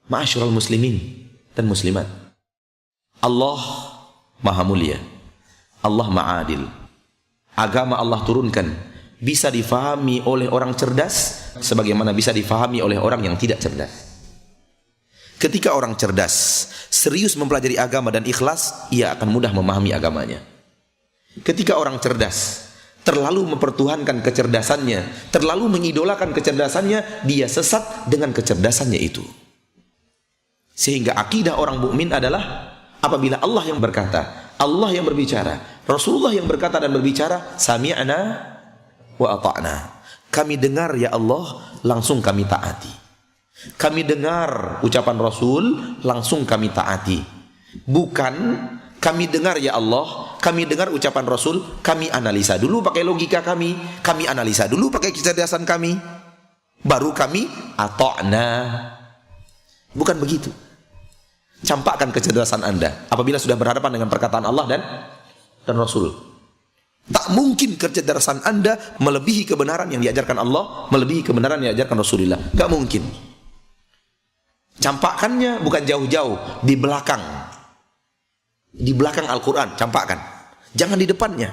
Ma'asyiral muslimin dan muslimat, Allah Maha Mulia, Allah Maha Adil. Agama Allah turunkan bisa difahami oleh orang cerdas sebagaimana bisa difahami oleh orang yang tidak cerdas. Ketika orang cerdas serius mempelajari agama dan ikhlas, ia akan mudah memahami agamanya. Ketika orang cerdas terlalu mempertuhankan kecerdasannya, terlalu mengidolakan kecerdasannya, dia sesat dengan kecerdasannya itu. Sehingga akidah orang mukmin adalah apabila Allah yang berkata, Allah yang berbicara, Rasulullah yang berkata dan berbicara, sami'na wa ata'na. Kami dengar ya Allah, langsung kami taati. Kami dengar ucapan Rasul, langsung kami taati. Bukan kami dengar ya Allah, kami dengar ucapan Rasul, kami analisa dulu pakai logika kami analisa dulu pakai kecerdasan kami, baru kami ata'na. Bukan begitu. Campakkan kecerdasan Anda apabila sudah berhadapan dengan perkataan Allah dan Rasul. Tak mungkin kecerdasan Anda melebihi kebenaran yang diajarkan Allah, melebihi kebenaran yang diajarkan Rasulullah. Gak mungkin. Campakkannya bukan jauh-jauh, di belakang. Di belakang Al-Quran, campakkan. Jangan di depannya.